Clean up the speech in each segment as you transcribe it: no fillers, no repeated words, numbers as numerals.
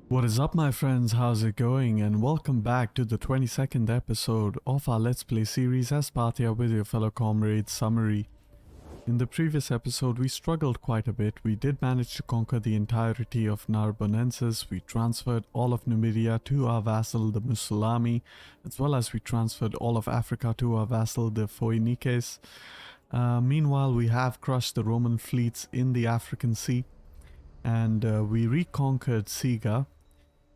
What is up, my friends? How's it going? And welcome back to the 22nd episode of our Let's Play series as Parthia with your fellow comrade Summary. In the previous episode, we struggled quite a bit. We did manage to conquer the entirety of Narbonensis. We transferred all of Numidia to our vassal, the Musulami, as well as we transferred all of Africa to our vassal, the Phoenicians. Meanwhile, we have crushed the Roman fleets in the African Sea, and we reconquered Siga.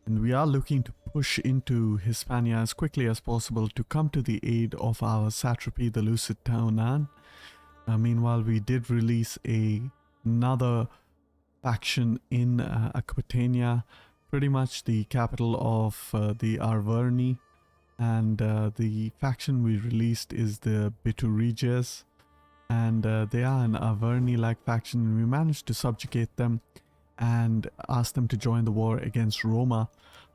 And we are looking to push into Hispania as quickly as possible to come to the aid of our satrapy, the Lusitanan. Meanwhile, we did release another faction in Aquitania, pretty much the capital of the Arverni. And the faction we released is the Bituriges. And they are an Arverni-like faction, and we managed to subjugate them and ask them to join the war against Roma.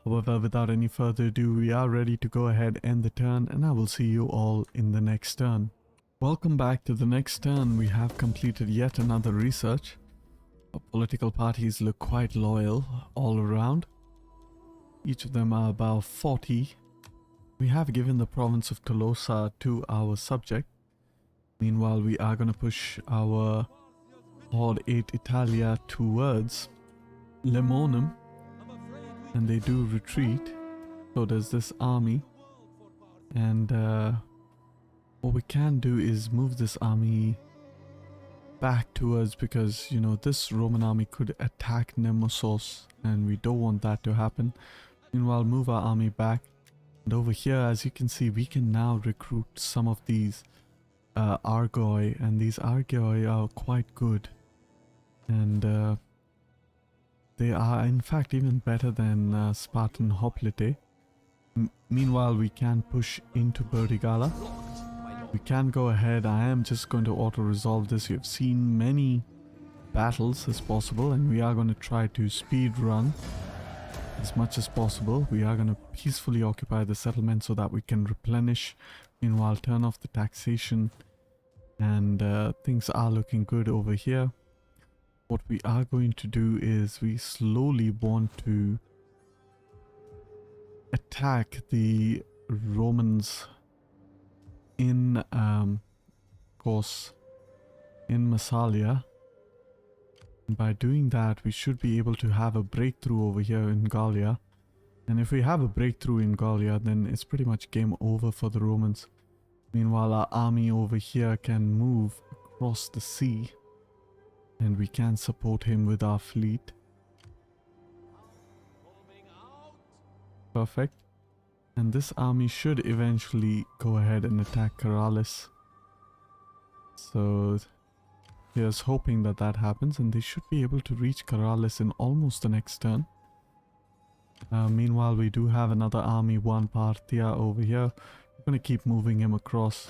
However, without any further ado, we are ready to go ahead and end the turn, and I will see you all in the next turn. Welcome back to the next turn. We have completed yet another research. Our political parties look quite loyal all around. Each of them are about 40. We have given the province of Tolosa to our subject. Meanwhile, we are going to push our Horde 8 Italia towards Lemonum, and they do retreat. So does this army, and what we can do is move this army back towards, because you know this Roman army could attack Nemesis and we don't want that to happen. Meanwhile, move our army back, and over here, as you can see, we can now recruit some of these Argoi, and these Argoi are quite good, and they are in fact even better than Spartan Hoplite. Meanwhile, we can push into Burdigala. We can go ahead. I am just going to auto-resolve this. You've seen many battles as possible, and we are going to try to speed run as much as possible. We are going to peacefully occupy the settlement so that we can replenish. Meanwhile, turn off the taxation, and things are looking good over here. What we are going to do is we slowly want to attack the Romans in, of course, in Massalia. And by doing that, we should be able to have a breakthrough over here in Gallia. And if we have a breakthrough in Gallia, then it's pretty much game over for the Romans. Meanwhile, our army over here can move across the sea, and we can support him with our fleet. Perfect. And this army should eventually go ahead and attack Karalis. So here's hoping that that happens, and they should be able to reach Karalis in almost the next turn. Meanwhile, we do have another army, one Parthia over here. We're going to keep moving him across.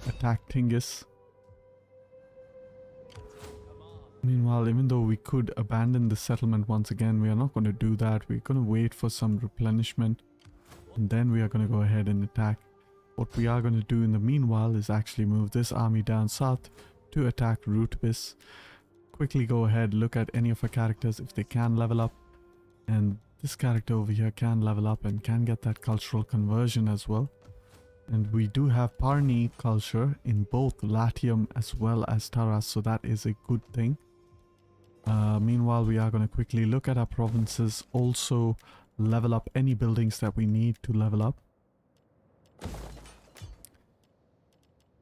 Attack Tingis. Meanwhile, even though we could abandon the settlement once again, we are not going to do that. We're going to wait for some replenishment, and then we are going to go ahead and attack. What we are going to do in the meanwhile is actually move this army down south to attack Rutbis. Quickly go ahead, look at any of our characters if they can level up. And this character over here can level up and can get that cultural conversion as well. And we do have Parni culture in both Latium as well as Taras, so that is a good thing. Meanwhile, we are going to quickly look at our provinces, also level up any buildings that we need to level up.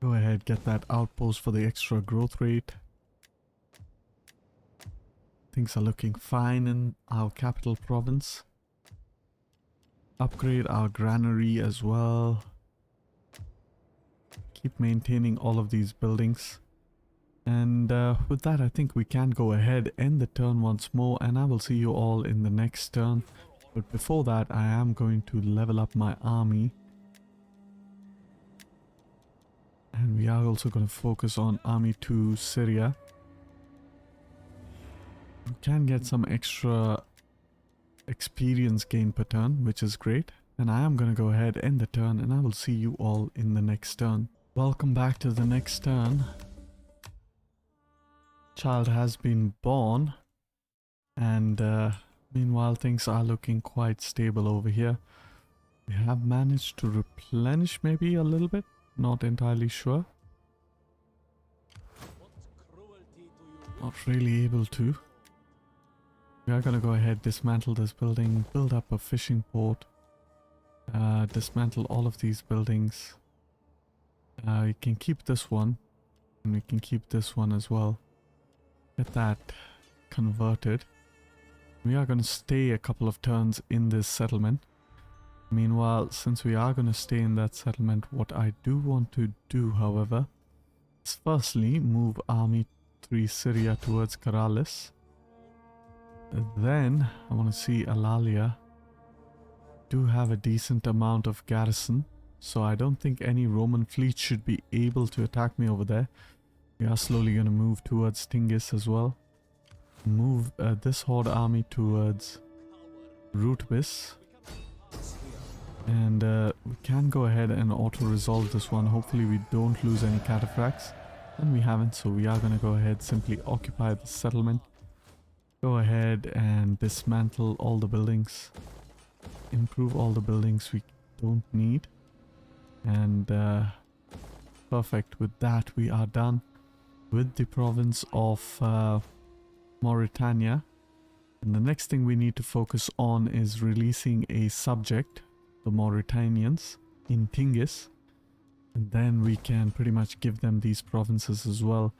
Go ahead, get that outpost for the extra growth rate. Things are looking fine in our capital province. Upgrade our granary as well. Keep maintaining all of these buildings. And with that, I think we can go ahead, end the turn once more, and I will see you all in the next turn. But before that, I am going to level up my army. And we are also going to focus on Army to Syria. We can get some extra experience gain per turn, which is great. And I am going to go ahead, end the turn, and I will see you all in the next turn. Welcome back to the next turn. Child has been born, and Meanwhile, things are looking quite stable over here. We have managed to replenish maybe a little bit. Not entirely sure. Not really able to. We are gonna go ahead, dismantle this building, build up a fishing port. Dismantle all of these buildings. We can keep this one. And we can keep this one as well. Get that converted. We are gonna stay a couple of turns in this settlement. Meanwhile, since we are gonna stay in that settlement, what I do want to do, however, is firstly move Army 3 Syria towards Karalis. Then I want to see Alalia. Do have a decent amount of garrison, so I don't think any Roman fleet should be able to attack me over there. We are slowly going to move towards Tingis as well. Move this horde army towards Rutbis. And we can go ahead and auto-resolve this one. Hopefully we don't lose any cataphracts. And we haven't, so we are going to go ahead, simply occupy the settlement. Go ahead and dismantle all the buildings. Improve all the buildings we don't need. And perfect. With that, we are done with the province of Mauritania. And the next thing we need to focus on is releasing a subject, the Mauritanians, in Tingis. And then we can pretty much give them these provinces as well.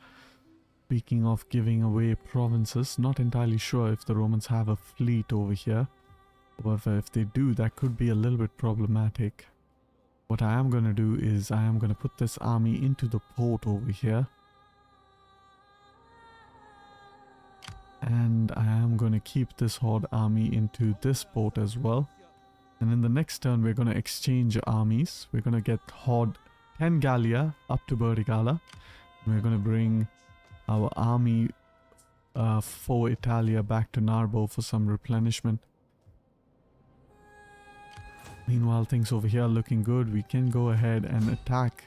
Speaking of giving away provinces, not entirely sure if the Romans have a fleet over here. However, if they do, that could be a little bit problematic. What I am going to do is I am going to put this army into the port over here. And I am going to keep this horde army into this port as well. And in the next turn, we're going to exchange armies. We're going to get horde 10 Gallia up to Burdigala. We're going to bring our army for Italia back to Narbo for some replenishment. Meanwhile, things over here are looking good. We can go ahead and attack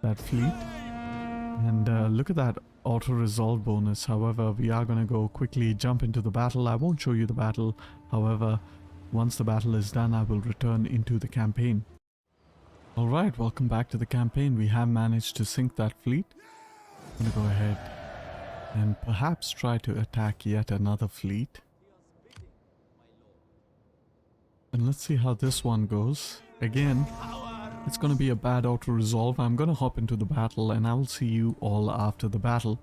that fleet. And look at that auto-resolve bonus. However, we are going to go quickly jump into the battle. I won't show you the battle. However, once the battle is done, I will return into the campaign. Alright, welcome back to the campaign. We have managed to sink that fleet. I'm going to go ahead and perhaps try to attack yet another fleet. And let's see how this one goes. Again, it's going to be a bad auto-resolve. I'm going to hop into the battle and I will see you all after the battle.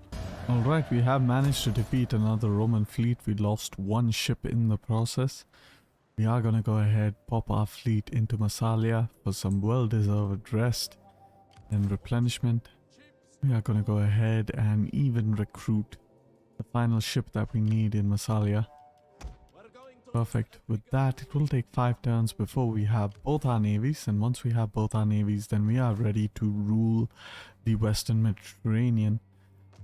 Alright, we have managed to defeat another Roman fleet. We lost one ship in the process. We are going to go ahead, pop our fleet into Massalia for some well-deserved rest and replenishment. We are going to go ahead and even recruit the final ship that we need in Massalia. Perfect. With that, it will take 5 turns before we have both our navies, and once we have both our navies, then we are ready to rule the Western Mediterranean.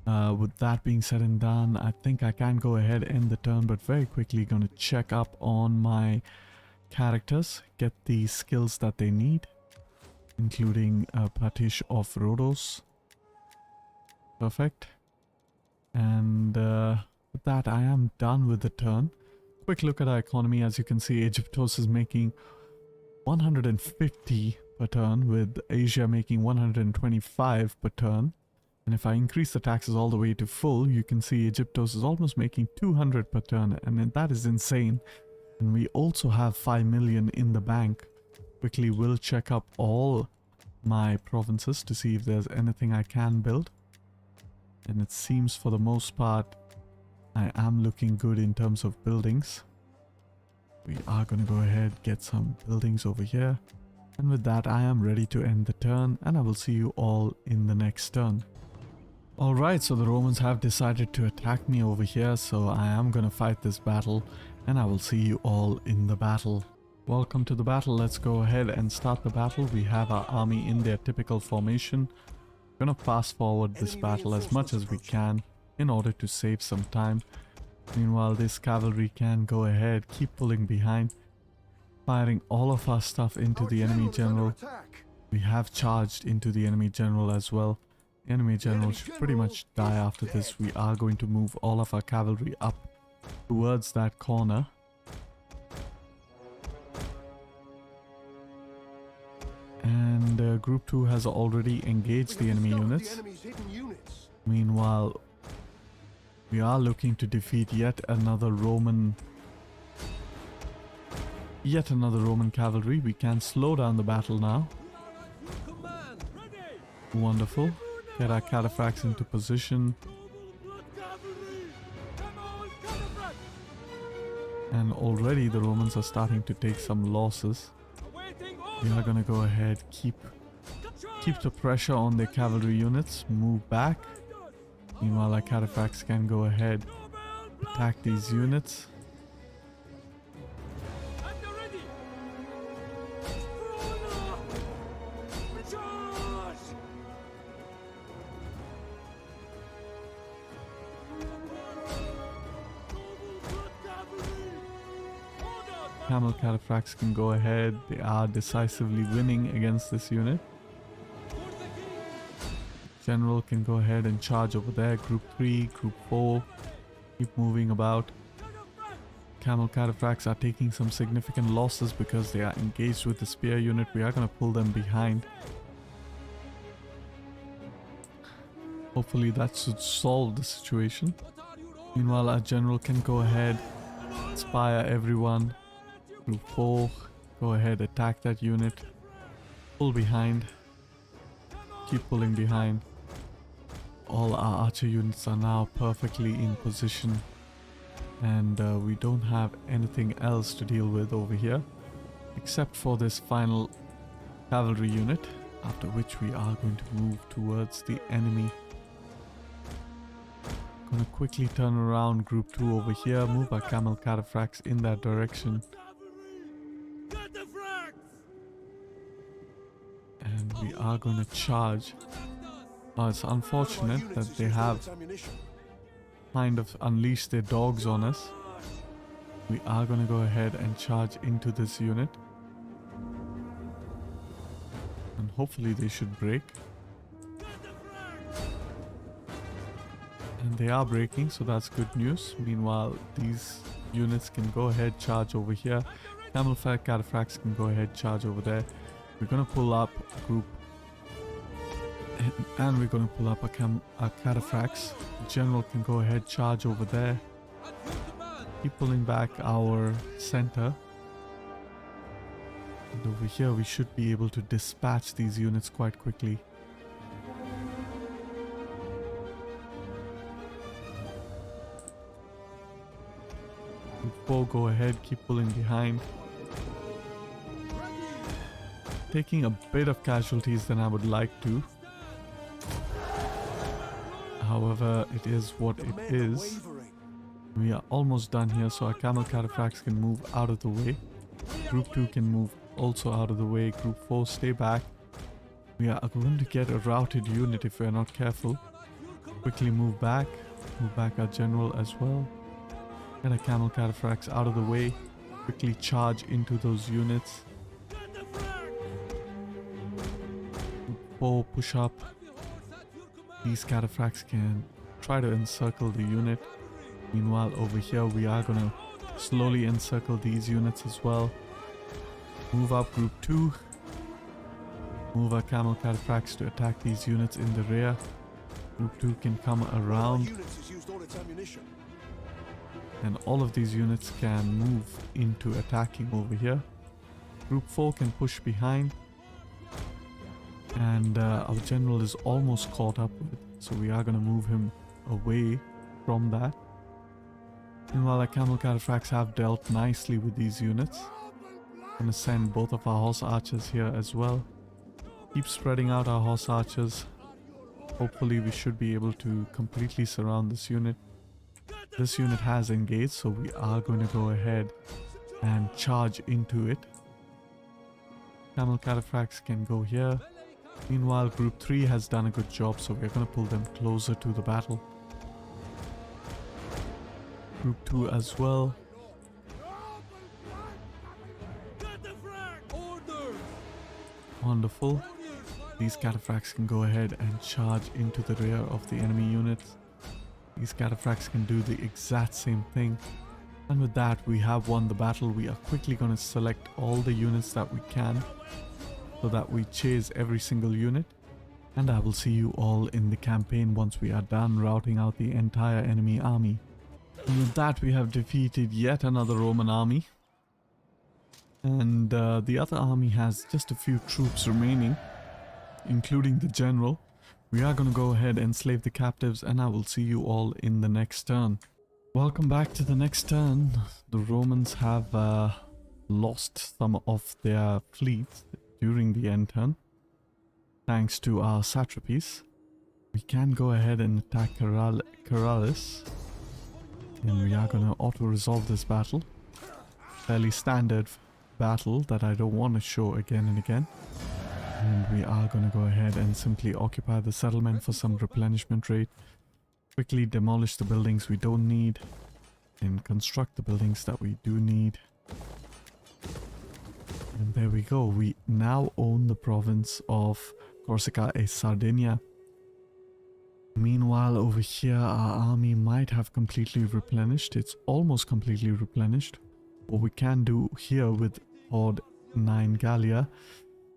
With that being said and done, I think I can go ahead and end the turn, but very quickly going to check up on my characters, get the skills that they need, including Patish of Rhodos. Perfect. And with that, I am done with the turn. Quick look at our economy. As you can see, Egyptos is making 150 per turn, with Asia making 125 per turn. And if I increase the taxes all the way to full, you can see Egyptos is almost making 200 per turn, and that is insane. And we also have 5 million in the bank. Quickly will check up all my provinces to see if there's anything I can build. And it seems for the most part I am looking good in terms of buildings. We are going to go ahead, get some buildings over here. And with that, I am ready to end the turn, and I will see you all in the next turn. Alright, so the Romans have decided to attack me over here, so I am going to fight this battle, and I will see you all in the battle. Welcome to the battle. Let's go ahead and start the battle. We have our army in their typical formation. We're going to fast forward this battle as much as we can in order to save some time. Meanwhile, this cavalry can go ahead, keep pulling behind, firing all of our stuff into the enemy general. We have charged into the enemy general as well. The enemy general should pretty much die after this. We are going to move all of our cavalry up towards that corner. And Group 2 has already engaged the enemy units. Meanwhile, we are looking to defeat yet another Roman cavalry. We can slow down the battle now. Wonderful. Get our cataphracts into position. And already the Romans are starting to take some losses. We are gonna go ahead, keep the pressure on their cavalry units, move back. Meanwhile, our cataphracts can go ahead, attack these units. Camel cataphracts can go ahead. They are decisively winning against this unit. General can go ahead and charge over there. Group 3, Group 4. Keep moving about. Camel cataphracts are taking some significant losses because they are engaged with the spear unit. We are going to pull them behind. Hopefully that should solve the situation. Meanwhile, our general can go ahead, inspire everyone. Group 4, go ahead, attack that unit. Pull behind. Keep pulling behind. All our archer units are now perfectly in position. And we don't have anything else to deal with over here. Except for this final cavalry unit. After which we are going to move towards the enemy. Gonna quickly turn around Group 2 over here. Move our camel cataphracts in that direction. And we are going to charge. It's unfortunate that they have kind of unleashed their dogs on us. We are going to go ahead and charge into this unit. And hopefully they should break. And they are breaking, so that's good news. Meanwhile, these units can go ahead, charge over here. Camel cataphracts can go ahead, charge over there. We're going to pull up Group and we're going to pull up our cataphracts. General can go ahead, charge over there. Keep pulling back our center. And over here we should be able to dispatch these units quite quickly. Group 4, go ahead, keep pulling behind. Taking a bit of casualties than I would like to. However, it is what it is. We are almost done here, so our camel cataphracts can move out of the way. Group 2 can move also out of the way. Group 4, stay back. We are going to get a routed unit if we are not careful. Quickly move back. Move back our general as well. Get our camel cataphracts out of the way. Quickly charge into those units. 4, push up. These cataphracts can try to encircle the unit. Meanwhile, over here we are going to slowly encircle these units as well. Move up Group 2. Move our camel cataphracts to attack these units in the rear. Group 2 can come around. And all of these units can move into attacking over here. Group 4 can push behind. And our general is almost caught up with it, so we are going to move him away from that. Meanwhile, our camel cataphracts have dealt nicely with these units. Going to send both of our horse archers here as well. Keep spreading out our horse archers. Hopefully we should be able to completely surround this unit. This unit has engaged, so we are going to go ahead and charge into it. Camel cataphracts can go here. Meanwhile, Group 3 has done a good job, so we're going to pull them closer to the battle. Group 2 as well. Wonderful. These cataphracts can go ahead and charge into the rear of the enemy units. These cataphracts can do the exact same thing. And with that, we have won the battle. We are quickly going to select all the units that we can. so that we chase every single unit. And I will see you all in the campaign once we are done routing out the entire enemy army. And with that, we have defeated yet another Roman army. And the other army has just a few troops remaining, including the general. We are going to go ahead and enslave the captives, and I will see you all in the next turn. Welcome back to the next turn. The Romans have lost some of their fleets during the end turn, thanks to our satrapies. We can go ahead and attack Caralis, and we are going to auto-resolve this battle. Fairly standard battle that I don't want to show again and again. And we are going to go ahead and simply occupy the settlement for some replenishment rate. Quickly demolish the buildings we don't need and construct the buildings that we do need. And there we go. We now own the province of Corsica e Sardinia. Meanwhile, over here, our army might have completely replenished. It's almost completely replenished. What we can do here with Horde 9 Gallia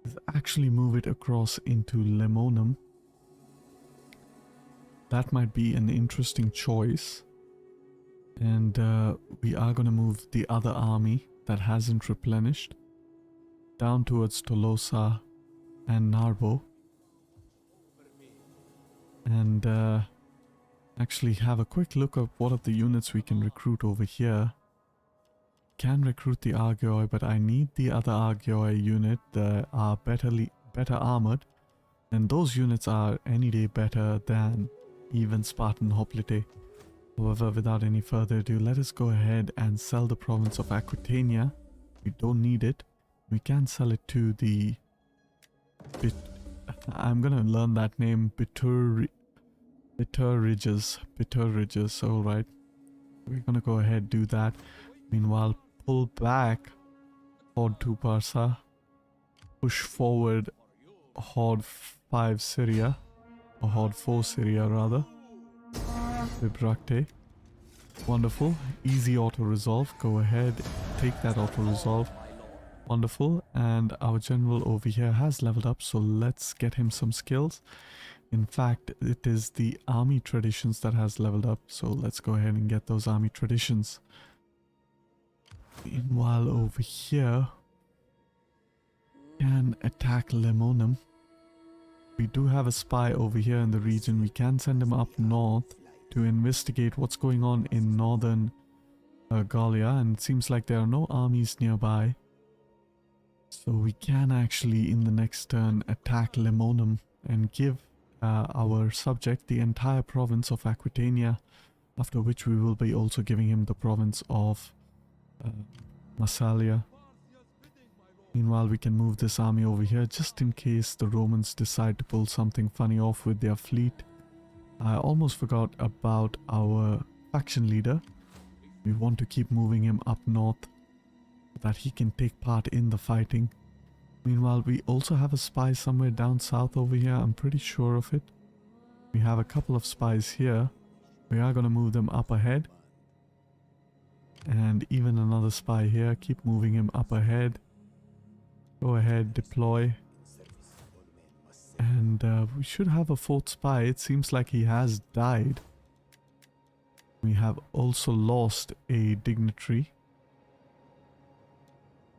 is actually move it across into Lemonum. That might be an interesting choice. And we are going to move the other army that hasn't replenished down towards Tolosa and Narbo. And actually have a quick look at what are the units we can recruit over here. Can recruit the Argioi, but I need the other Argioi unit that are better armored, and those units are any day better than even Spartan Hoplite. However, without any further ado, let us go ahead and sell the province of Aquitania. We don't need it. We can sell it to the I'm gonna learn that name, Bituriges, alright. We're gonna go ahead do that. Meanwhile, pull back Horde 2 Parsa, push forward Horde 5 Syria, or Horde 4 Syria rather, Bibracte. Wonderful, easy auto-resolve, go ahead, take that auto-resolve. Wonderful, and our general over here has leveled up, so let's get him some skills. In fact, it is the army traditions that has leveled up, so let's go ahead and get those army traditions. Meanwhile, over here, can attack Lemonum. We do have a spy over here in the region. We can send him up north to investigate what's going on in northern Gallia, and it seems like there are no armies nearby. So we can actually, in the next turn, attack Lemonum and give our subject the entire province of Aquitania, after which we will be also giving him the province of Massalia. Meanwhile, we can move this army over here just in case the Romans decide to pull something funny off with their fleet. I almost forgot about our faction leader. We want to keep moving him up north so that he can take part in the fighting. Meanwhile, we also have a spy somewhere down south over here. I'm pretty sure of it. We have a couple of spies here. We are going to move them up ahead. And even another spy here. Keep moving him up ahead. Go ahead, deploy. And we should have a fourth spy. It seems like he has died. We have also lost a dignitary.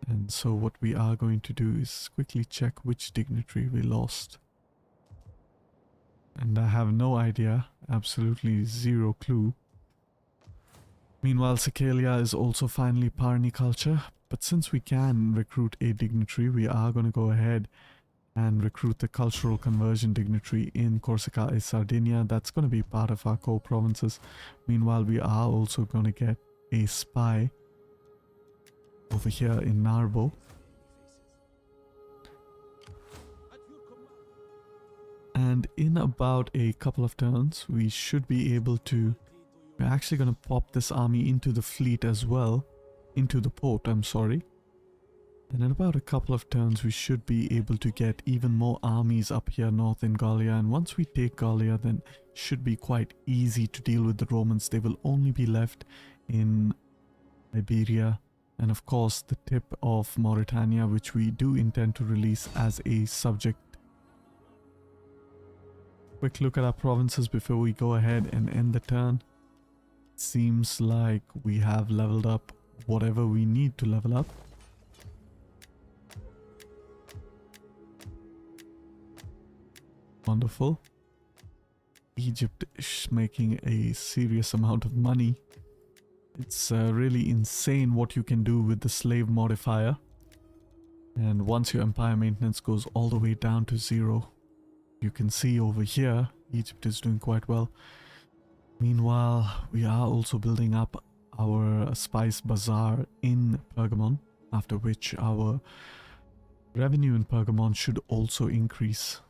And so what we are going to do is quickly check which dignitary we lost. And I have no idea. Absolutely zero clue. Meanwhile, Sicilia is also finally Parni culture, but since we can recruit a dignitary, we are going to go ahead and recruit the cultural conversion dignitary in Corsica e Sardinia. That's going to be part of our core provinces. Meanwhile, we are also going to get a spy over here in Narbo. And in about a couple of turns, we should be able to... We're actually going to pop this army into the fleet as well. Into the port, I'm sorry. And in about a couple of turns, we should be able to get even more armies up here north in Gallia. And once we take Gallia, then it should be quite easy to deal with the Romans. They will only be left in Iberia, And of course the tip of Mauritania, which we do intend to release as a subject. Quick look at our provinces before we go ahead and end the turn. Seems like we have leveled up whatever we need to level up. Wonderful. Egypt is making a serious amount of money. It's really insane what you can do with the slave modifier. And once your empire maintenance goes all the way down to 0, you can see over here, Egypt is doing quite well. Meanwhile, we are also building up our spice bazaar in Pergamon, after which our revenue in Pergamon should also increase.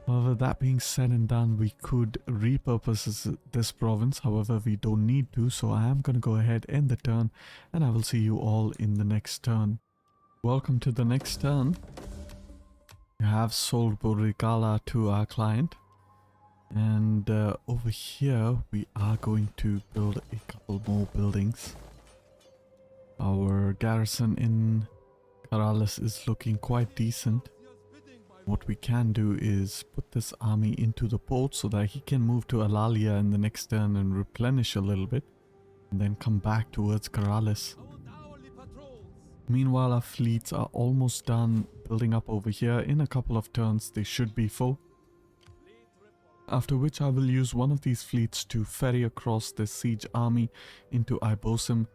However, that being said and done, we could repurpose this province. However, we don't need to, so I am going to go ahead, end the turn, and I will see you all in the next turn. Welcome to the next turn. We have sold Borigala to our client. And over here, we are going to build a couple more buildings. Our garrison in Karalis is looking quite decent. What we can do is put this army into the port so that he can move to Alalia in the next turn and replenish a little bit, and then come back towards Karalis. Meanwhile, our fleets are almost done building up over here. In a couple of turns, they should be full. After which I will use one of these fleets to ferry across the siege army into Ibosim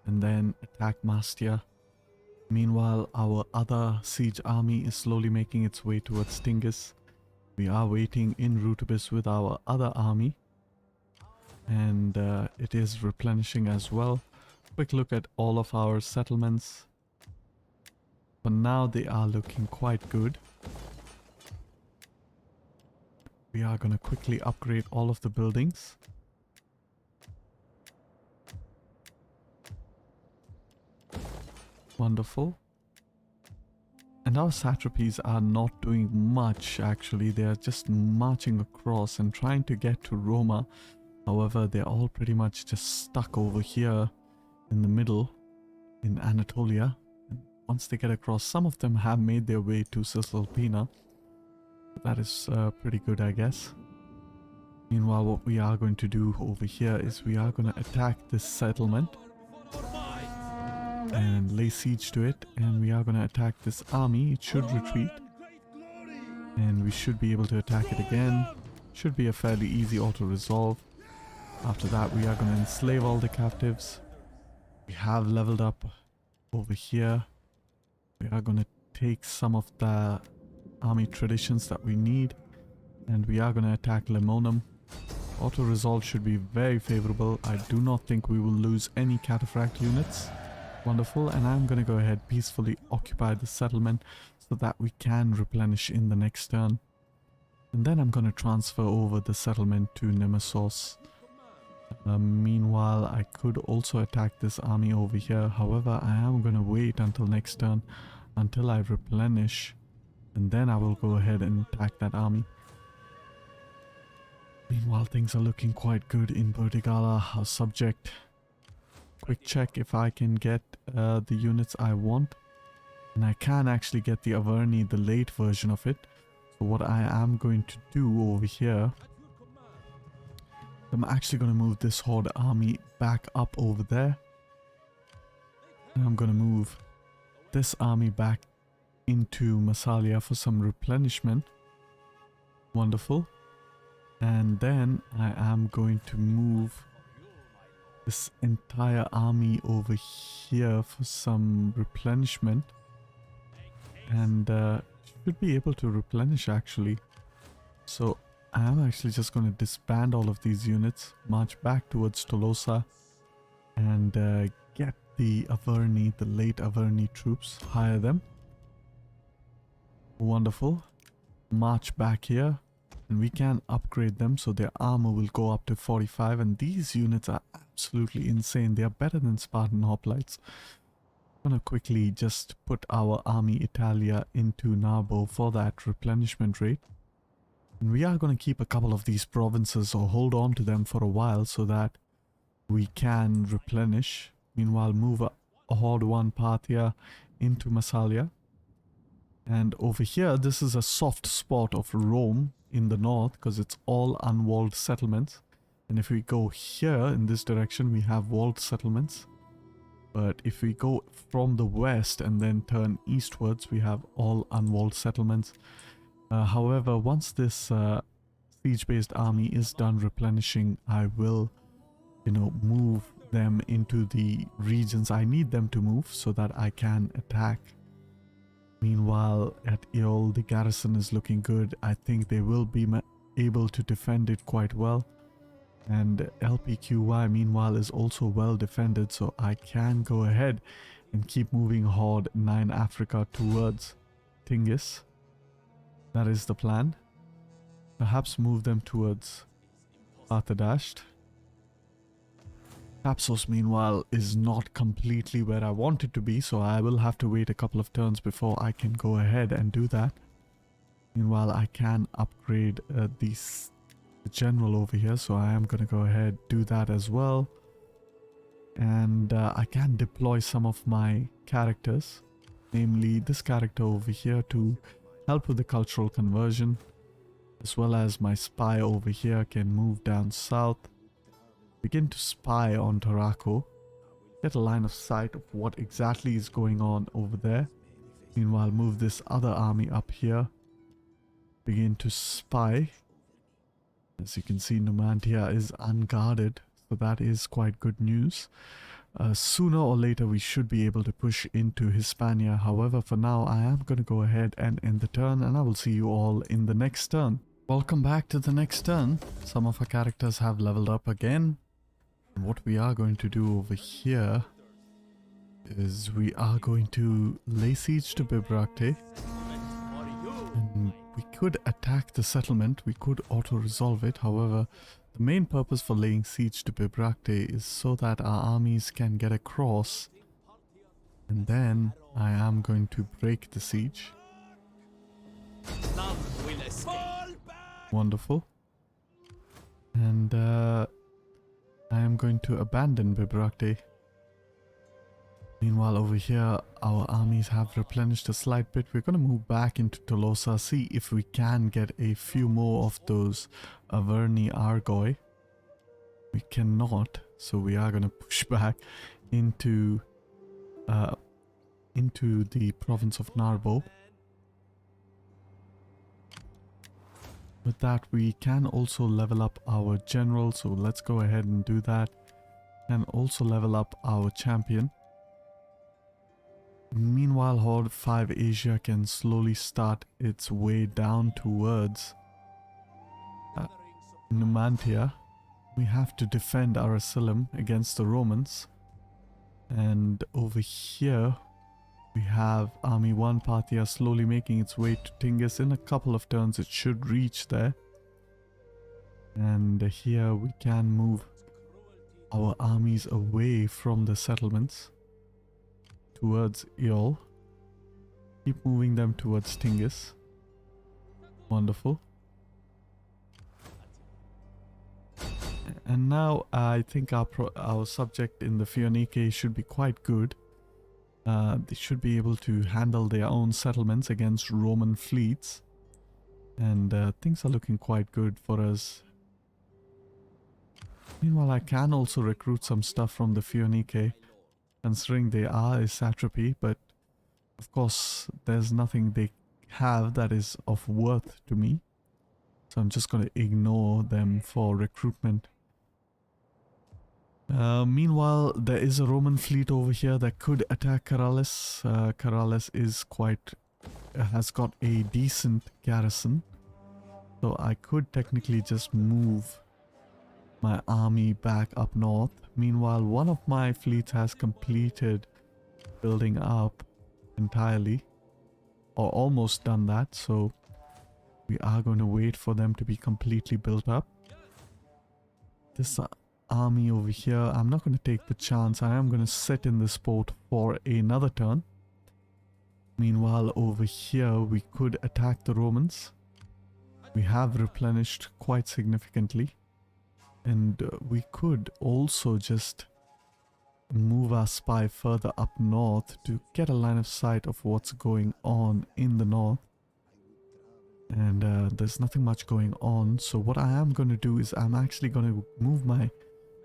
and then attack Mastia. Meanwhile, our other siege army is slowly making its way towards Tingis. We are waiting in Rutubis with our other army, and it is replenishing as well. Quick look at all of our settlements. For now, they are looking quite good. We are going to quickly upgrade all of the buildings. Wonderful. And our satrapies are not doing much actually. They are just marching across and trying to get to Roma. However, they're all pretty much just stuck over here in the middle in Anatolia. And once they get across, some of them have made their way to Cisalpina. That is pretty good, I guess. Meanwhile, what we are going to do over here is we are going to attack this settlement and lay siege to it, and we are going to attack this army. It should retreat, and we should be able to attack it again. Should be a fairly easy auto-resolve. After that, we are going to enslave all the captives. We have leveled up over here. We are going to take some of the army traditions that we need, and we are going to attack Lemonum. Auto-resolve should be very favorable. I do not think we will lose any cataphract units. Wonderful. And I'm going to go ahead peacefully occupy the settlement so that we can replenish in the next turn. And then I'm going to transfer over the settlement to Nemesis. Meanwhile, I could also attack this army over here. However, I am going to wait until next turn until I replenish, and then I will go ahead and attack that army. Meanwhile, things are looking quite good in Bordigala, our subject. Quick check if I can get the units I want. And I can actually get the Averni, the late version of it. So what I am going to do over here, I'm actually going to move this Horde army back up over there. And I'm going to move this army back into Massalia for some replenishment. Wonderful. And then I am going to move this entire army over here for some replenishment. And should be able to replenish actually. So I am actually just going to disband all of these units, march back towards Tolosa, and get the Averni, the late Averni troops, hire them. Wonderful. March back here, and we can upgrade them so their armor will go up to 45, and these units are absolutely insane. They are better than Spartan hoplites. I'm gonna quickly just put our army Italia into Narbo for that replenishment rate. And we are going to keep a couple of these provinces or hold on to them for a while so that we can replenish. Meanwhile, move a Horde 1 Parthia into Massalia. And over here, this is a soft spot of Rome in the north because it's all unwalled settlements. And if we go here in this direction, we have walled settlements. But if we go from the west and then turn eastwards, we have all unwalled settlements. However, once this siege-based army is done replenishing, I will, move them into the regions I need them to move so that I can attack. Meanwhile, at Eol, the garrison is looking good. I think they will be able to defend it quite well. And LPQY, meanwhile, is also well defended, so I can go ahead and keep moving Horde 9 Africa towards Tingis. That is the plan. Perhaps move them towards Arthadasht. Tapsos, meanwhile, is not completely where I want it to be, so I will have to wait a couple of turns before I can go ahead and do that. Meanwhile, I can upgrade the general over here, so I am going to go ahead do that as well. And I can deploy some of my characters, namely this character over here to help with the cultural conversion, as well as my spy over here can move down south. Begin to spy on Tarako, get a line of sight of what exactly is going on over there. Meanwhile, move this other army up here, begin to spy. As you can see, Numantia is unguarded, so that is quite good news. Sooner or later we should be able to push into Hispania. However, for now I am going to go ahead and end the turn, and I will see you all in the next turn. Welcome back to the next turn. Some of our characters have leveled up again. And what we are going to do over here is we are going to lay siege to Bibracte. And we could attack the settlement, we could auto-resolve it. However, the main purpose for laying siege to Bibracte is so that our armies can get across. And then I am going to break the siege. Wonderful. And I am going to abandon Bibracte. Meanwhile, over here, our armies have replenished a slight bit. We're going to move back into Tolosa, see if we can get a few more of those Averni Argoi. We cannot, so we are going to push back into the province of Narbo. With that, we can also level up our general, so let's go ahead and do that. And also level up our champion. Meanwhile, Horde 5 Asia can slowly start its way down towards Numantia. We have to defend our asylum against the Romans. And over here, we have Army 1 Parthia slowly making its way to Tingis. In a couple of turns, it should reach there. And here we can move our armies away from the settlements towards Eol. Keep moving them towards Tingis. Wonderful. And now I think our subject in the Fionike should be quite good. They should be able to handle their own settlements against Roman fleets. And things are looking quite good for us. Meanwhile, I can also recruit some stuff from the Fionike, considering they are a satrapy, but of course there's nothing they have that is of worth to me. So I'm just going to ignore them for recruitment. Meanwhile, there is a Roman fleet over here that could attack Karalis. Karalis is has got a decent garrison. So I could technically just move my army back up north. Meanwhile, one of my fleets has completed building up entirely, or almost done that, so we are going to wait for them to be completely built up. This army over here, I'm not going to take the chance. I am going to sit in this port for another turn. Meanwhile, over here we could attack the Romans. We have replenished quite significantly. And we could also just move our spy further up north to get a line of sight of what's going on in the north. And there's nothing much going on, so what I am going to do is I'm actually going to move my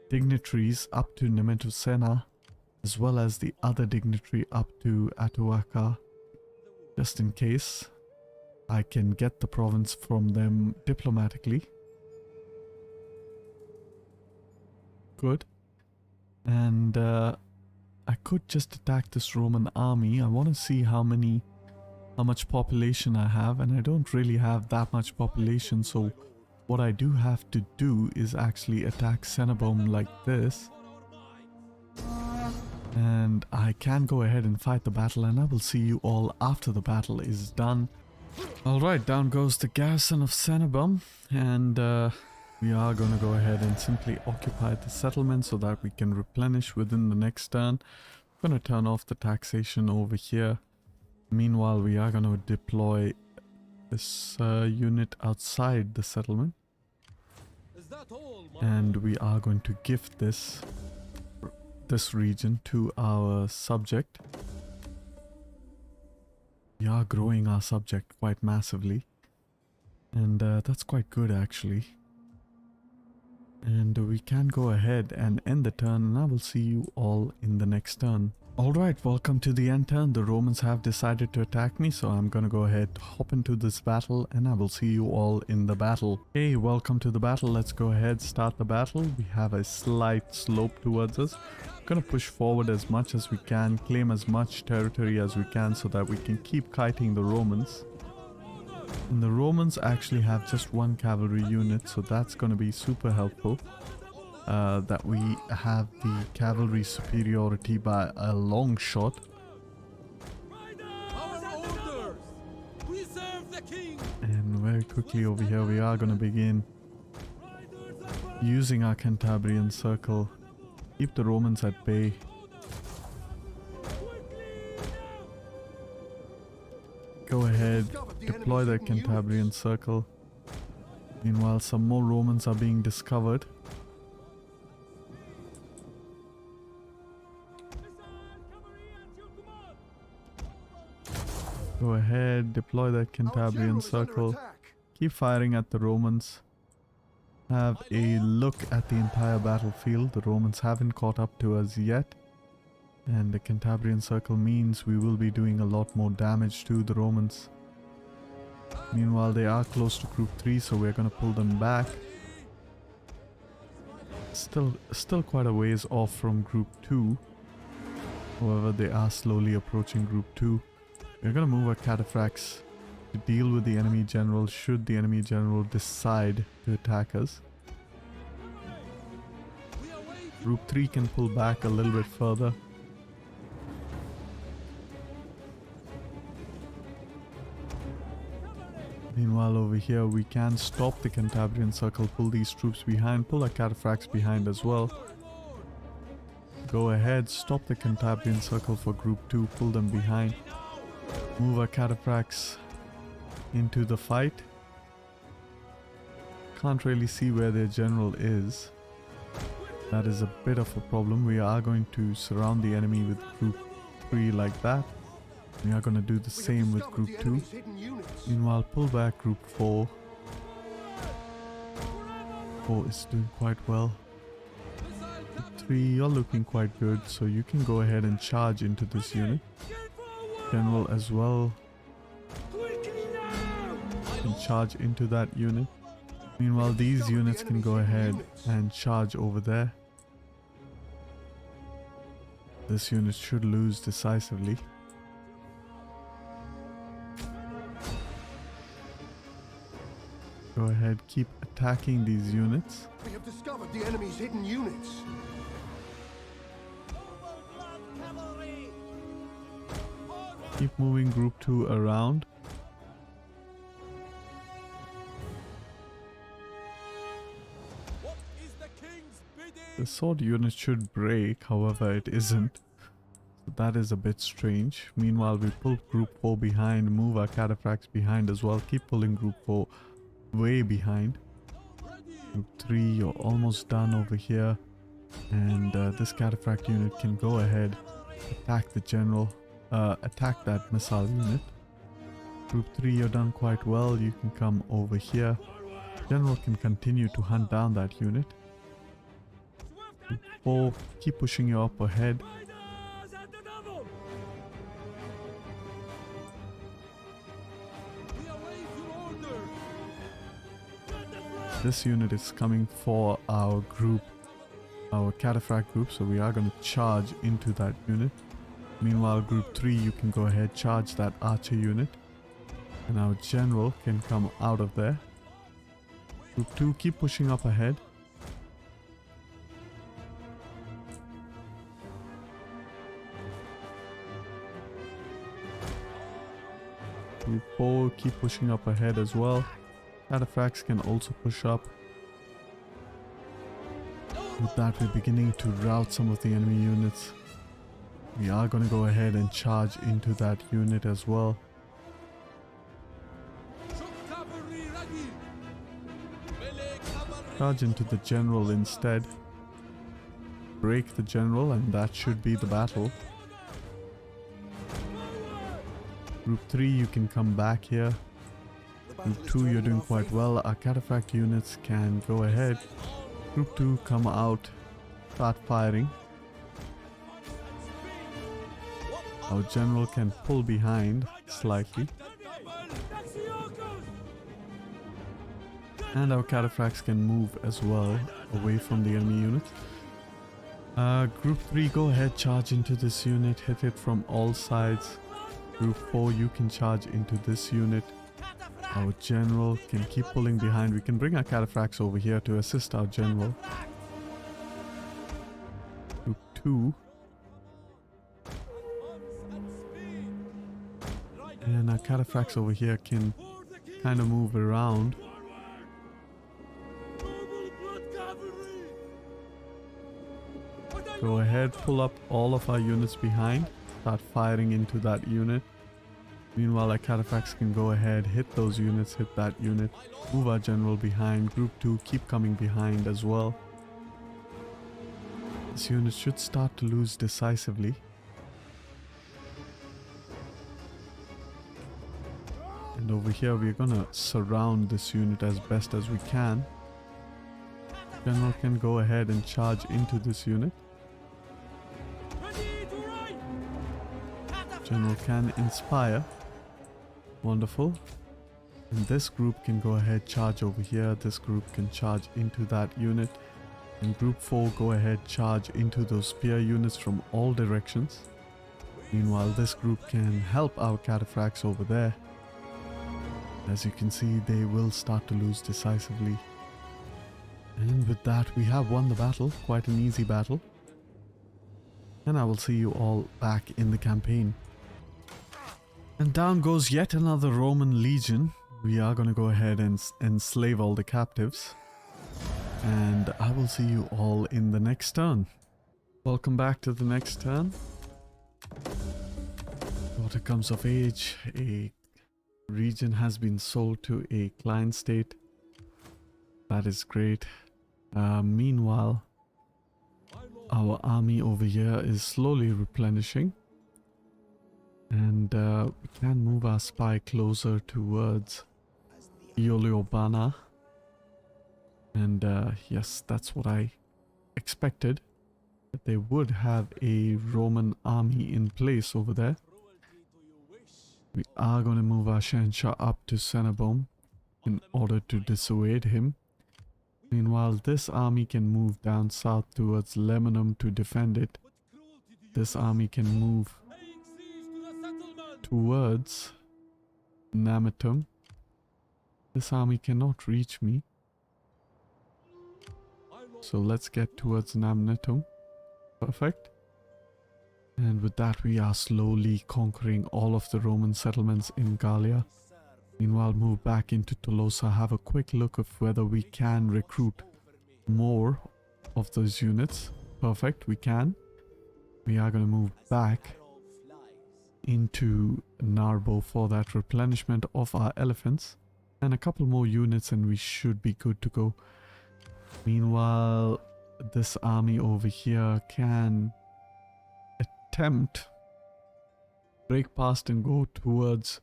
dignitaries up to Nementusena, as well as the other dignitary up to Atuaka, just in case I can get the province from them diplomatically. Good. And I could just attack this Roman army. I want to see how much population I have, and I don't really have that much population, so what I do have to do is actually attack Cenobum like this, and I can go ahead and fight the battle, and I will see you all after the battle is done. Alright, down goes the garrison of Cenobum, and we are going to go ahead and simply occupy the settlement so that we can replenish within the next turn. I'm going to turn off the taxation over here. Meanwhile, we are going to deploy this unit outside the settlement. And we are going to gift this region to our subject. We are growing our subject quite massively. And that's quite good actually. And we can go ahead and end the turn, and I will see you all in the next turn. Alright, welcome to the end turn. The Romans have decided to attack me, so I'm gonna go ahead, hop into this battle, and I will see you all in the battle. Okay, welcome to the battle. Let's go ahead, start the battle. We have a slight slope towards us. I'm gonna push forward as much as we can, claim as much territory as we can so that we can keep kiting the Romans. And the Romans actually have just one cavalry unit, so that's going to be super helpful. That we have the cavalry superiority by a long shot. And very quickly over here we are going to begin using our Cantabrian circle. Keep the Romans at bay. Go ahead, deploy the Cantabrian circle. Meanwhile, some more Romans are being discovered. Go ahead, deploy that Cantabrian circle. Keep firing at the Romans. Have a look at the entire battlefield. The Romans haven't caught up to us yet. And the Cantabrian circle means we will be doing a lot more damage to the Romans. Meanwhile, they are close to Group 3, so we're going to pull them back. Still quite a ways off from Group 2. However, they are slowly approaching Group 2. We're going to move our cataphracts to deal with the enemy general should the enemy general decide to attack us. Group 3 can pull back a little bit further. Meanwhile, over here we can stop the Cantabrian circle, pull these troops behind, pull our cataphracts behind as well. Go ahead, stop the Cantabrian circle for Group 2, pull them behind. Move our cataphracts into the fight. Can't really see where their general is. That is a bit of a problem. We are going to surround the enemy with Group 3 like that. We are going to do the same with Group 2. Meanwhile, pull back Group 4. 4 is doing quite well. Group 3, you're looking quite good, so you can go ahead and charge into this unit. General as well can charge into that unit. Meanwhile, these units can go ahead and charge over there. This unit should lose decisively. Go ahead, keep attacking these units. We have discovered the enemy's hidden units. Keep moving Group 2 around. The sword unit should break, however it isn't. So that is a bit strange. Meanwhile, we pull Group 4 behind, move our cataphracts behind as well. Keep pulling Group 4 way behind. Group 3, you're almost done over here. And this cataphract unit can go ahead, attack the general, attack that missile unit. Group 3, you're done quite well. You can come over here. General can continue to hunt down that unit. Group 4, keep pushing you up ahead. This unit is coming for our group, our cataphract group, so we are going to charge into that unit. Meanwhile, group 3, you can go ahead, charge that archer unit. And our general can come out of there. Group 2, keep pushing up ahead. Group 4, keep pushing up ahead as well. Cataphracts can also push up. With that, we're beginning to rout some of the enemy units. We are going to go ahead and charge into that unit as well. Charge into the general instead. Break the general, and that should be the battle. Group 3, you can come back here. Group 2, you're doing quite well. Our cataphract units can go ahead. Group 2, come out. Start firing. Our general can pull behind slightly. And our cataphracts can move as well away from the enemy unit. Group 3, go ahead, charge into this unit. Hit it from all sides. Group 4, you can charge into this unit. Our general can keep pulling behind. We can bring our cataphracts over here to assist our general. Group 2. And our cataphracts over here can kind of move around. Go ahead, pull up all of our units behind. Start firing into that unit. Meanwhile, our cataphracts can go ahead, hit those units, hit that unit, move our general behind. Group 2, keep coming behind as well. This unit should start to lose decisively. And over here, we're gonna surround this unit as best as we can. General can go ahead and charge into this unit. General can inspire. Wonderful. And this group can go ahead, charge over here. This group can charge into that unit. And group 4, go ahead, charge into those spear units from all directions. Meanwhile, this group can help our cataphracts over there. As you can see, they will start to lose decisively. And with that, we have won the battle. Quite an easy battle. And I will see you all back in the campaign. And down goes yet another Roman legion. We are going to go ahead and enslave all the captives. And I will see you all in the next turn. Welcome back to the next turn. Daughter comes of age. A region has been sold to a client state. That is great. Meanwhile, our army over here is slowly replenishing. And we can move our spy closer towards Ioliobana. And yes, that's what I expected. That they would have a Roman army in place over there. We are going to move our Shansha up to Cenabum in order to dissuade him. Meanwhile, this army can move down south towards Lemanum to defend it. This army can move towards Namatum. This army cannot reach me. So let's get towards Namatum. Perfect. And with that, we are slowly conquering all of the Roman settlements in Gallia. Meanwhile, move back into Tolosa, have a quick look of whether we can recruit more of those units. Perfect, we can. We are going to move back into Narbo for that replenishment of our elephants. And a couple more units and we should be good to go. Meanwhile, this army over here can attempt break past and go towards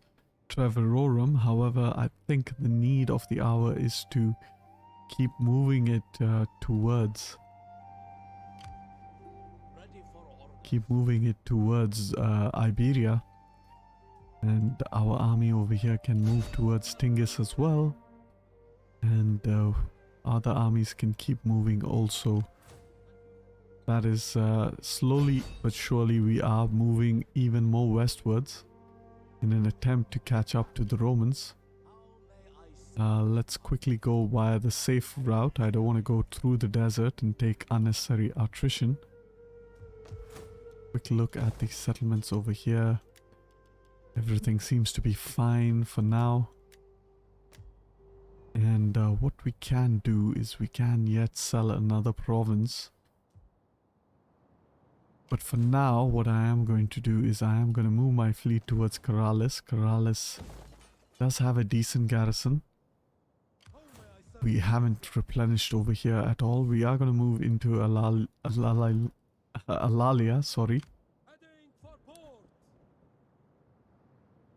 Treverorum. However, I think the need of the hour is to keep moving it towards Iberia, and our army over here can move towards Tingis as well, and other armies can keep moving also. That is slowly but surely we are moving even more westwards in an attempt to catch up to the Romans. Let's quickly go via the safe route. I don't want to go through the desert and take unnecessary attrition. Quick look at the settlements over here. Everything seems to be fine for now. And what we can do is we can yet sell another province. But for now, what I am going to do is I am going to move my fleet towards Corrales. Corrales does have a decent garrison. We haven't replenished over here at all. We are going to move into Alalia, sorry.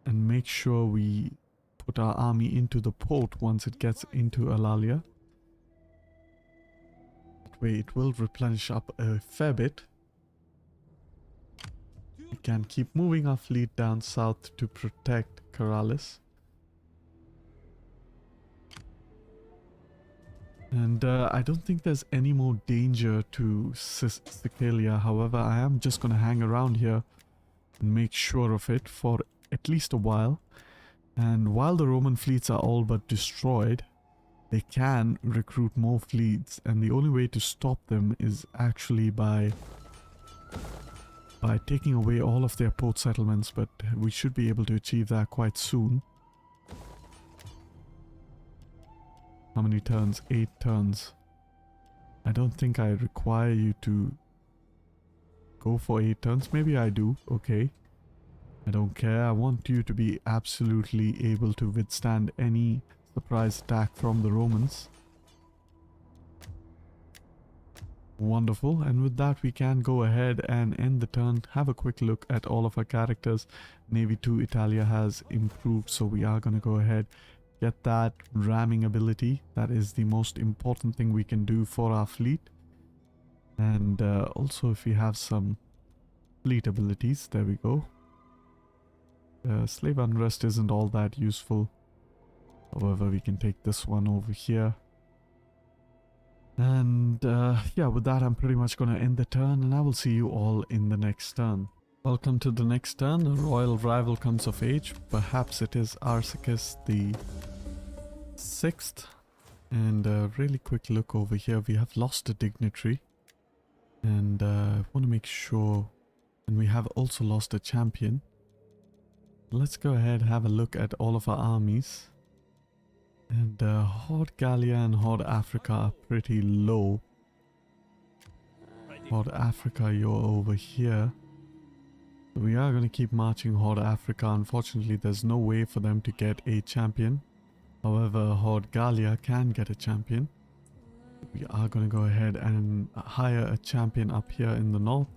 And make sure we put our army into the port once it gets into Alalia. That way it will replenish up a fair bit. We can keep moving our fleet down south to protect Corrales. And I don't think there's any more danger to Sicilia. However, I am just going to hang around here and make sure of it for at least a while. And while the Roman fleets are all but destroyed, they can recruit more fleets. And the only way to stop them is actually by taking away all of their port settlements. But we should be able to achieve that quite soon. How many turns? 8 turns. I don't think I require you to go for 8 turns. Maybe I do. Okay. I don't care. I want you to be absolutely able to withstand any surprise attack from the Romans. Wonderful. And with that, we can go ahead and end the turn. Have a quick look at all of our characters. Navy 2 Italia has improved, so we are going to go ahead, get that ramming ability. That is the most important thing we can do for our fleet. And also if we have some fleet abilities, there we go. Slave unrest isn't all that useful. However, we can take this one over here. And yeah, with that, I'm pretty much going to end the turn, and I will see you all in the next turn. Welcome to the next turn. A royal rival comes of age. Perhaps it is Arsacus the 6th. And a really quick look over here. We have lost a dignitary. And I want to make sure. And we have also lost a champion. Let's go ahead and have a look at all of our armies. And Horde Gallia and Horde Africa are pretty low. Horde Africa, you're over here. We are going to keep marching Horde Africa. Unfortunately, there's no way for them to get a champion. However, Horde Gallia can get a champion. We are going to go ahead and hire a champion up here in the north.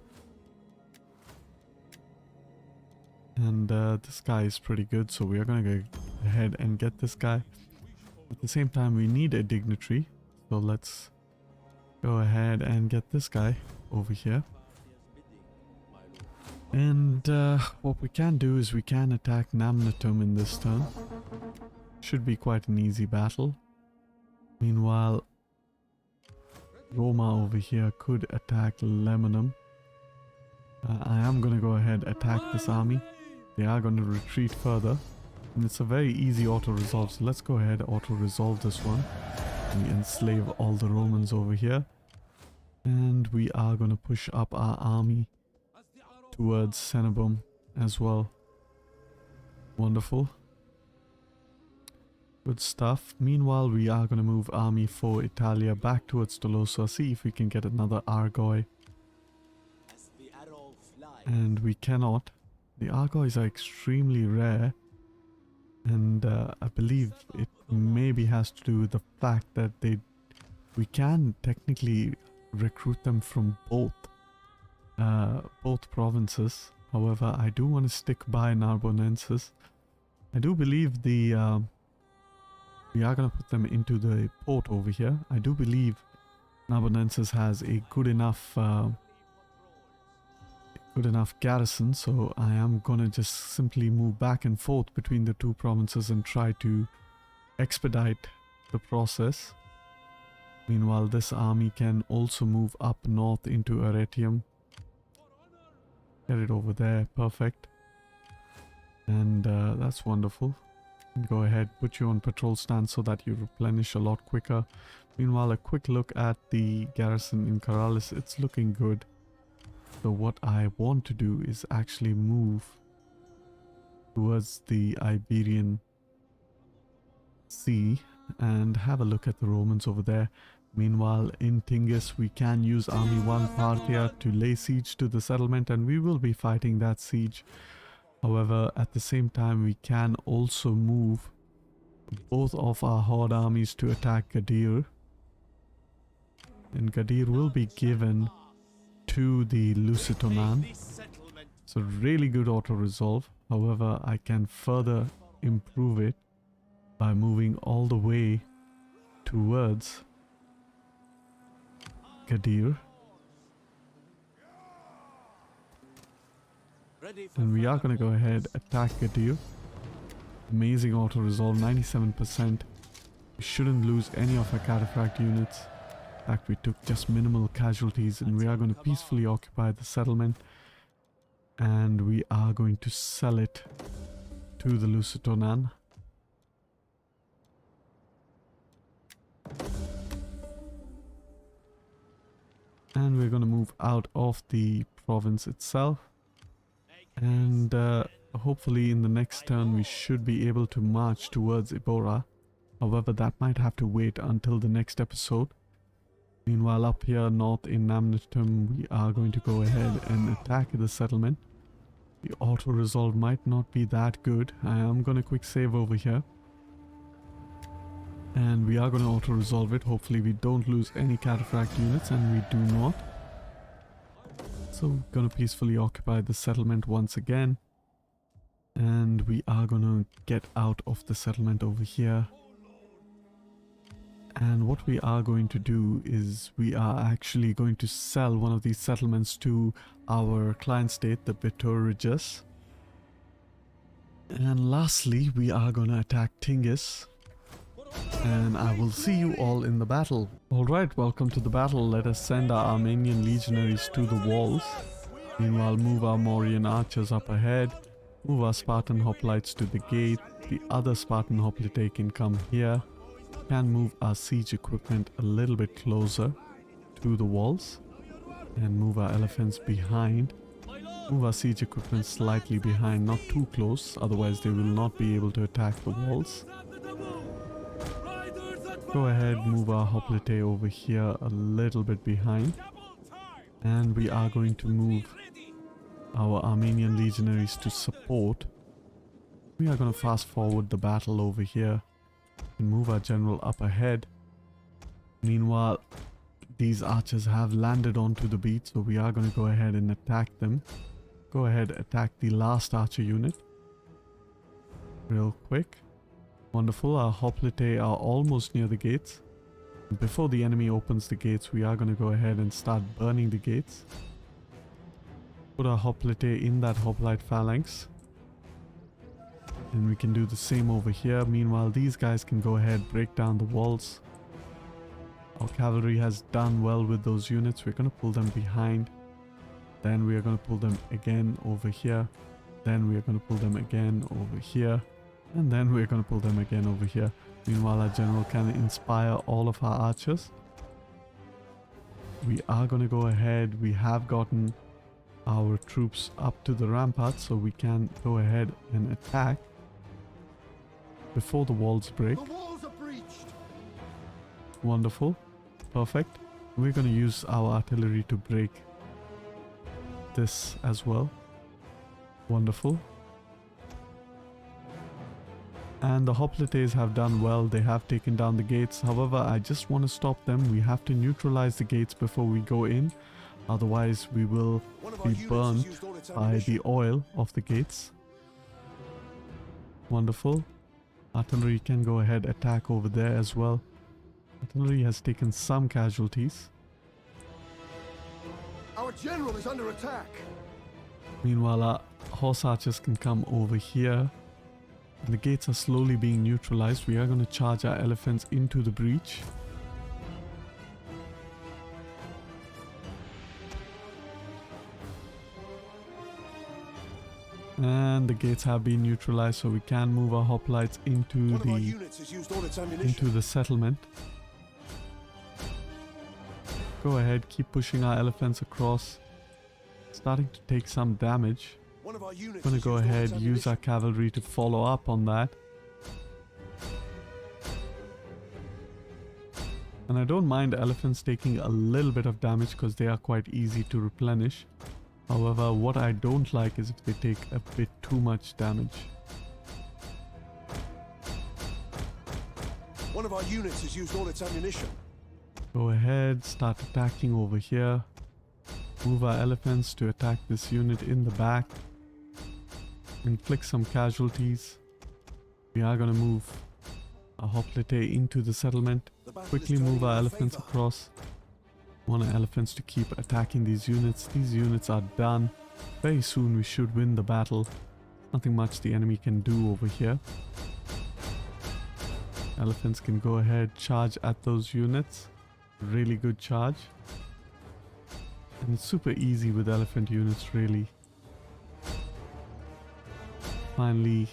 And this guy is pretty good, so we are going to go ahead and get this guy. At the same time, we need a dignitary, so let's go ahead and get this guy over here. And what we can do is we can attack Namnatum in this turn. Should be quite an easy battle. Meanwhile, Roma over here could attack Lemanum. I am going to go ahead and attack this army. They are going to retreat further. And it's a very easy auto-resolve. So let's go ahead and auto-resolve this one. We enslave all the Romans over here. And we are going to push up our army towards Cenabum as well. Wonderful. Good stuff. Meanwhile, we are going to move Army 4 Italia back towards Tolosa. See if we can get another Argoi. And we cannot. The Argois are extremely rare. And I believe it maybe has to do with the fact that we can technically recruit them from both provinces. However, I do want to stick by Narbonensis. I do believe we are going to put them into the port over here. I do believe Narbonensis has a good enough garrison, so I am going to just simply move back and forth between the two provinces and try to expedite the process. Meanwhile, this army can also move up north into Arretium. Get it over there, perfect. And that's wonderful. Go ahead, put you on patrol stand so that you replenish a lot quicker. Meanwhile, a quick look at the garrison in Karalis, it's looking good. So what I want to do is actually move towards the Iberian Sea and have a look at the Romans over there. Meanwhile, in Tingis, we can use Army 1 Parthia to lay siege to the settlement, and we will be fighting that siege. However, at the same time, we can also move both of our horde armies to attack Gadir. And Gadir will be given to the Lusitonan. So really good auto-resolve. However, I can further improve it by moving all the way towards Gadir. And we are going to go ahead, attack Gadir. Amazing auto-resolve, 97%. We shouldn't lose any of our cataphract units. In fact, we took just minimal casualties, and we are going to peacefully occupy the settlement. And we are going to sell it to the Lusitonan. And we're going to move out of the province itself. And hopefully in the next turn we should be able to march towards Iberia. However, that might have to wait until the next episode. Meanwhile, up here north in Namnetum, we are going to go ahead and attack the settlement. The auto-resolve might not be that good. I am going to quick save over here. And we are going to auto-resolve it. Hopefully we don't lose any cataphract units, and we do not. So we're going to peacefully occupy the settlement once again. And we are going to get out of the settlement over here. And what we are going to do is we are actually going to sell one of these settlements to our client state, the Bituriges. And lastly, we are going to attack Tingis. And I will see you all in the battle. Alright, welcome to the battle. Let us send our Armenian legionaries to the walls. Meanwhile, move our Mauryan archers up ahead. Move our Spartan hoplites to the gate. The other Spartan hoplite can come here. Can move our siege equipment a little bit closer to the walls. And move our elephants behind. Move our siege equipment slightly behind, not too close, otherwise they will not be able to attack the walls. Go ahead, move our hoplite over here a little bit behind. And we are going to move our Armenian legionaries to support. We are going to fast forward the battle over here and move our general up ahead. Meanwhile, these archers have landed onto the beat, so we are going to go ahead and attack them. Go ahead, attack the last archer unit real quick. Wonderful, our hoplite are almost near the gates. Before the enemy opens the gates, we are going to go ahead and start burning the gates. Put our hoplite in that hoplite phalanx. And we can do the same over here. Meanwhile, these guys can go ahead, break down the walls. Our cavalry has done well with those units. We're going to pull them behind. Then we are going to pull them again over here. Then we are going to pull them again over here. And then we're going to pull them again over here. Meanwhile, our general can inspire all of our archers. We are going to go ahead. We have gotten our troops up to the rampart, so we can go ahead and attack before the walls break. The walls are breached. Wonderful. Perfect. We're going to use our artillery to break this as well. Wonderful. And the hoplites have done well. They have taken down the gates. However, I just want to stop them. We have to neutralize the gates before we go in. Otherwise, we will be burnt by the oil of the gates. Wonderful. Artillery can go ahead, attack over there as well. Artillery has taken some casualties. Our general is under attack. Meanwhile, our horse archers can come over here. And the gates are slowly being neutralized. We are going to charge our elephants into the breach. And the gates have been neutralized, so we can move our hoplites into the settlement. Go ahead, keep pushing our elephants across. Starting to take some damage. I'm gonna go ahead, use our cavalry to follow up on that. And I don't mind elephants taking a little bit of damage because they are quite easy to replenish. However, what I don't like is if they take a bit too much damage. One of our units has used all its ammunition. Go ahead, start attacking over here. Move our elephants to attack this unit in the back. Inflict some casualties. We are gonna move a hoplite into the settlement. Quickly move our elephants across. Want our elephants to keep attacking these units. These units are done. Very soon we should win the battle. Nothing much the enemy can do over here. Elephants can go ahead, charge at those units. Really good charge. And it's super easy with elephant units, really. Finally,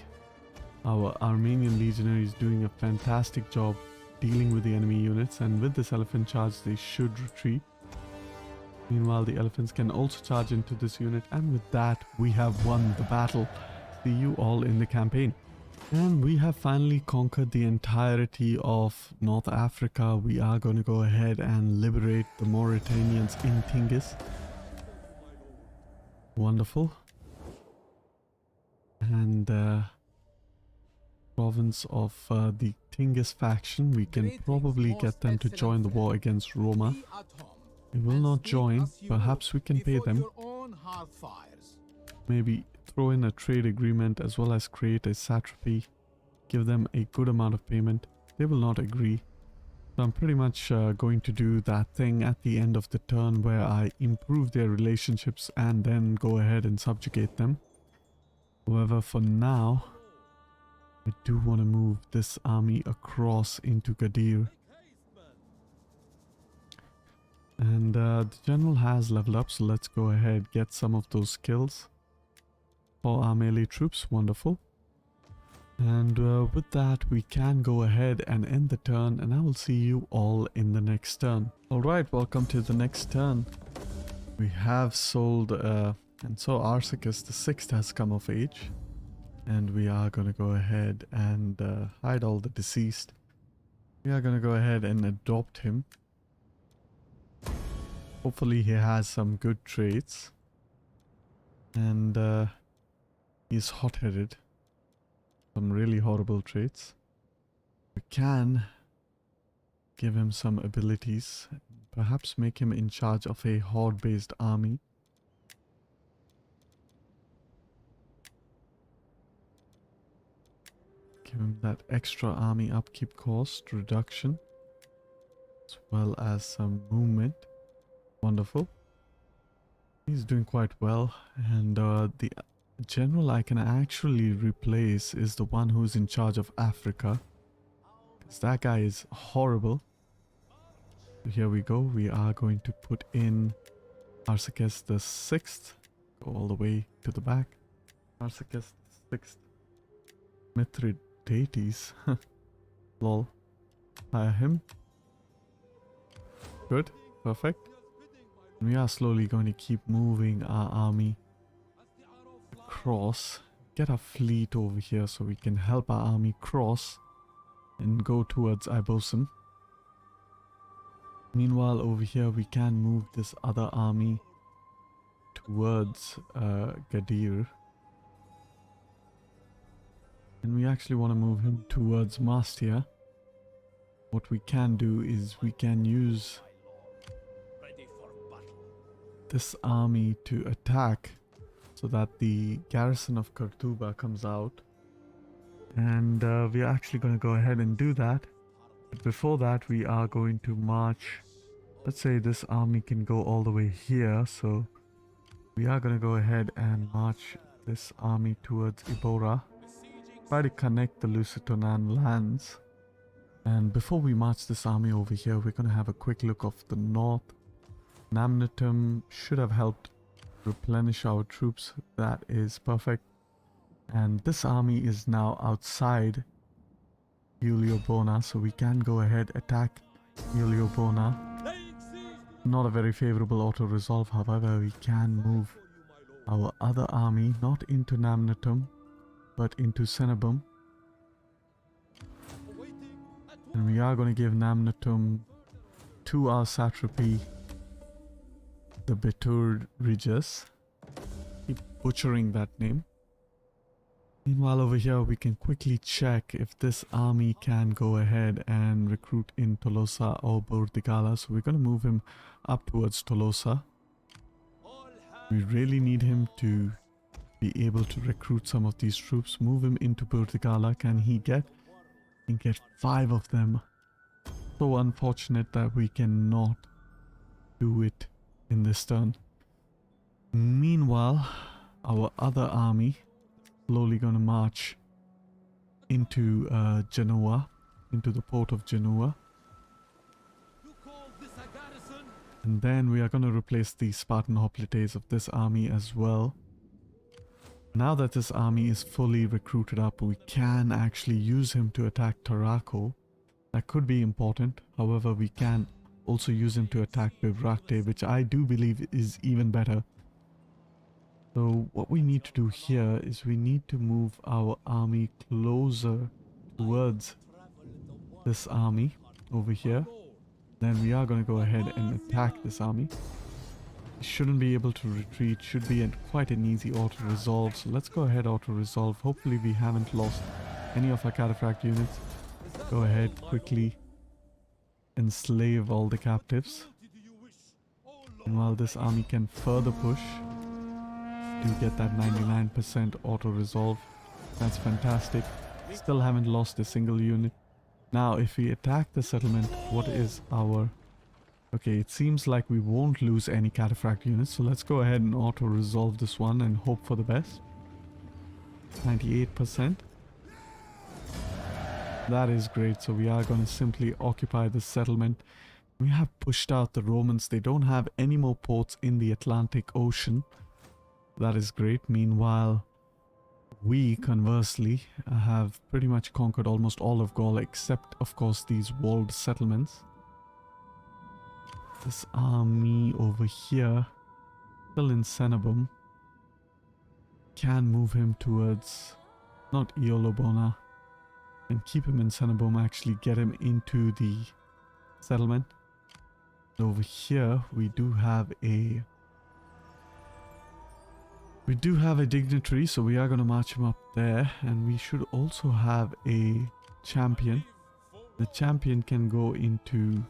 our Armenian legionary is doing a fantastic job dealing with the enemy units, and with this elephant charge they should retreat. Meanwhile, the elephants can also charge into this unit, and with that we have won the battle. See you all in the campaign. And we have finally conquered the entirety of North Africa. We are going to go ahead and liberate the Mauritanians in Tingis. Wonderful. And province of the Tingis faction, we can probably get them to join the war against Roma. They will not join. Perhaps we can pay them. Maybe throw in a trade agreement as well as create a satrapy. Give them a good amount of payment. They will not agree. So I'm pretty much going to do that thing at the end of the turn where I improve their relationships and then go ahead and subjugate them. However, for now, I do want to move this army across into Gadir. And the general has leveled up, so let's go ahead, get some of those skills for our melee troops. Wonderful. And with that, we can go ahead and end the turn, and I will see you all in the next turn. Alright, welcome to the next turn. We have sold, and so Arsacus the 6th has come of age. And we are going to go ahead and hide all the deceased. We are going to go ahead and adopt him. Hopefully he has some good traits. And he's hot-headed. Some really horrible traits. We can give him some abilities. Perhaps make him in charge of a horde-based army. Give him that extra army upkeep cost reduction, as well as some movement. Wonderful. He's doing quite well, and the general I can actually replace is the one who's in charge of Africa, because that guy is horrible. So here we go. We are going to put in Arsacus the 6th. Go all the way to the back. Arsacus the 6th. Mithridates. Lol. Hire him. Good. Perfect. And we are slowly going to keep moving our army across. Get a fleet over here so we can help our army cross and go towards Ibosim. Meanwhile, over here we can move this other army towards Gadir. And we actually want to move him towards Mastia. What we can do is we can use this army to attack so that the garrison of Kurtuba comes out. And we are actually going to go ahead and do that. But before that, we are going to march. Let's say this army can go all the way here. So we are going to go ahead and march this army towards Iberia. Try to connect the Lusitanan lands. And before we march this army over here, we're going to have a quick look of the north. Namnatum should have helped replenish our troops. That is perfect. And this army is now outside Uliobona, so we can go ahead attack Uliobona. Not a very favorable auto-resolve, however, we can move our other army not into Namnatum, but into Cenabum. And we are going to give Namnatum to our satrapy, the Betur Regis. Keep butchering that name. Meanwhile, over here, we can quickly check if this army can go ahead and recruit in Tolosa or Burdigala. So we're going to move him up towards Tolosa. We really need him to be able to recruit some of these troops. Move him into Burdigala. Can he get? He can get 5 of them. So unfortunate that we cannot do it in this turn. Meanwhile, our other army slowly going to march into Genoa, into the port of Genoa. And then we are going to replace the Spartan hoplites of this army as well. Now that this army is fully recruited up, we can actually use him to attack Tarraco. That could be important. However, we can also use him to attack Bibracte, which I do believe is even better. So what we need to do here is we need to move our army closer towards this army over here. Then we are going to go ahead and attack this army. It shouldn't be able to retreat, should be quite an easy auto-resolve. So let's go ahead auto-resolve. Hopefully we haven't lost any of our cataphract units. Go ahead, quickly enslave all the captives. And while this army can further push, to get that 99% auto-resolve. That's fantastic. Still haven't lost a single unit. Now, if we attack the settlement, what is our... Okay, it seems like we won't lose any cataphract units, so let's go ahead and auto-resolve this one and hope for the best. 98%. That is great, so we are going to simply occupy this settlement. We have pushed out the Romans. They don't have any more ports in the Atlantic Ocean. That is great. Meanwhile, we conversely have pretty much conquered almost all of Gaul, except of course these walled settlements. This army over here, still in Cenabum, can move him towards, not Iolobona, and keep him in Cenabum, actually get him into the settlement. Over here, we do have a dignitary, so we are going to march him up there, and we should also have a champion. The champion can go into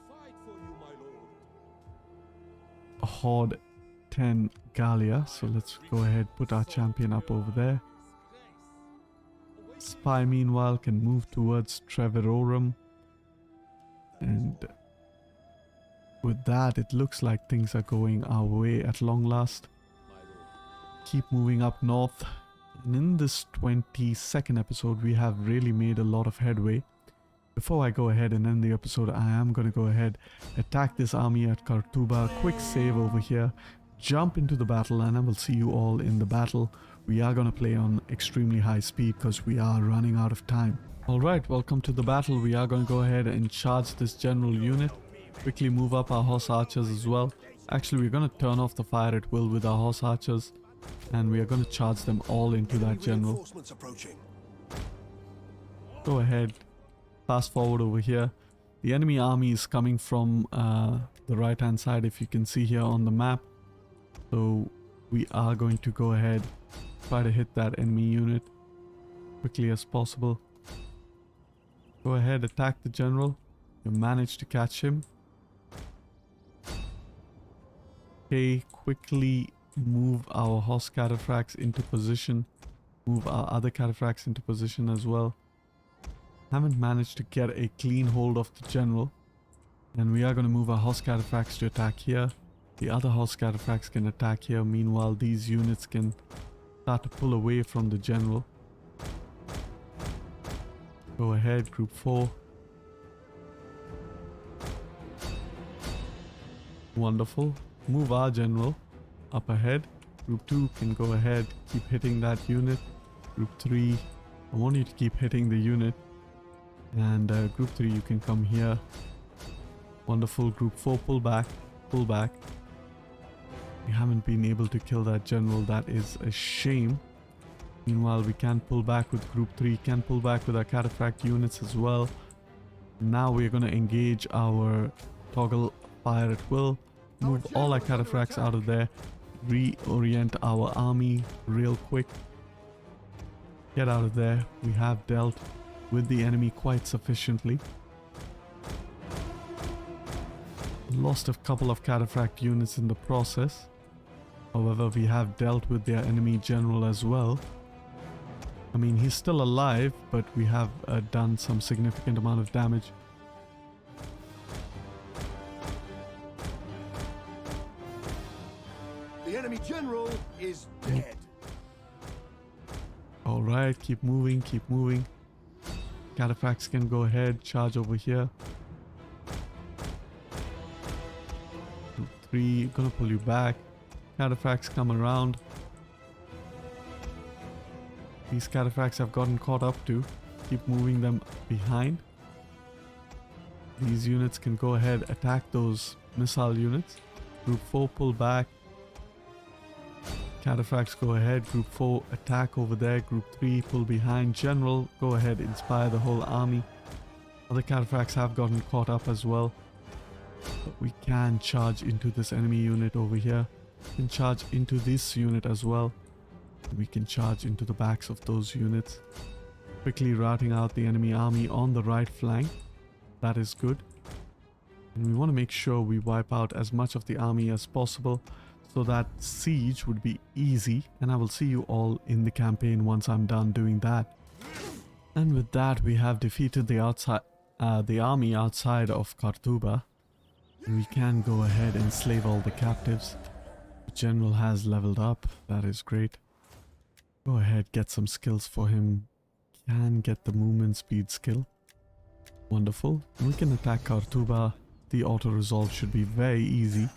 a Horde 10 Gallia, so let's go ahead, put our champion up over there. Spy meanwhile can move towards Treverorum, and with that it looks like things are going our way at long last. Keep moving up north, and in this 22nd episode we have really made a lot of headway. Before I go ahead and end the episode, I am going to go ahead, attack this army at Kurtuba, quick save over here, jump into the battle, and I will see you all in the battle. We are going to play on extremely high speed because we are running out of time. Alright, welcome to the battle. We are going to go ahead and charge this general unit, quickly move up our horse archers as well. Actually, we're going to turn off the fire at will with our horse archers, and we are going to charge them all into that general. Go ahead, fast forward over here. The enemy army is coming from the right hand side, if you can see here on the map. So we are going to go ahead, try to hit that enemy unit. quickly as possible. Go ahead, attack the general. You managed to catch him. Okay, quickly move our horse cataphracts into position. Move our other cataphracts into position as well. Haven't managed to get a clean hold of the general. And we are going to move our horse cataphracts to attack here. The other horse cataphracts can attack here. Meanwhile, these units can start to pull away from the general. Go ahead, group 4. Wonderful. Move our general up ahead. Group 2 can go ahead, keep hitting that unit. Group 3, I want you to keep hitting the unit. And group 3, you can come here. Wonderful. Group 4, pull back, pull back. We haven't been able to kill that general. That is a shame. Meanwhile, we can pull back with group 3, can pull back with our cataphract units as well. Now we're going to engage our toggle fire at will. Move all our cataphracts out of there. Reorient our army real quick. Get out of there. We have dealt with the enemy quite sufficiently. Lost a couple of cataphract units in the process. However, we have dealt with their enemy general as well. I mean, he's still alive, but we have done some significant amount of damage. The enemy general is dead. Alright, keep moving, keep moving. Cataphracts can go ahead, charge over here. 3, gonna pull you back. Cataphracts come around. These cataphracts have gotten caught up to. Keep moving them behind. These units can go ahead, attack those missile units. Group 4, pull back. Cataphracts go ahead. Group 4, attack over there. Group 3, pull behind. General, go ahead, inspire the whole army. Other cataphracts have gotten caught up as well. But we can charge into this enemy unit over here. We can charge into this unit as well. We can charge into the backs of those units. Quickly routing out the enemy army on the right flank. That is good. And we want to make sure we wipe out as much of the army as possible, so that siege would be easy. And I will see you all in the campaign once I'm done doing that. And with that, we have defeated the army outside of Cortuba. And we can go ahead and slave all the captives. The general has leveled up. That is great. Go ahead, get some skills for him. Can get the movement speed skill. Wonderful. And we can attack Cortuba. The auto-resolve should be very easy.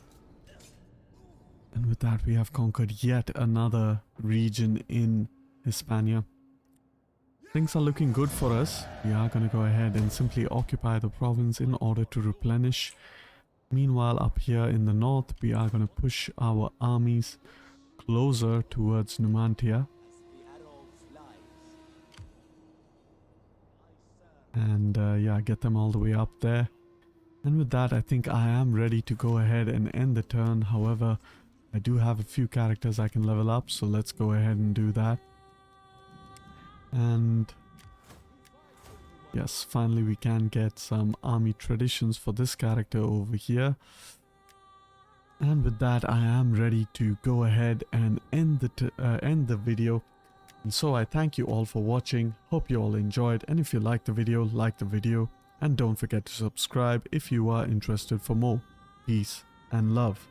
And with that, we have conquered yet another region in Hispania. Things are looking good for us. We are going to go ahead and simply occupy the province in order to replenish. Meanwhile, up here in the north, we are going to push our armies closer towards Numantia. And yeah, get them all the way up there. And with that, I think I am ready to go ahead and end the turn. However, I do have a few characters I can level up, so let's go ahead and do that. And yes, finally we can get some army traditions for this character over here. And with that, I am ready to go ahead and end the video. And so I thank you all for watching. Hope you all enjoyed, and if you liked the video, like the video, and don't forget to subscribe if you are interested for more. Peace and love.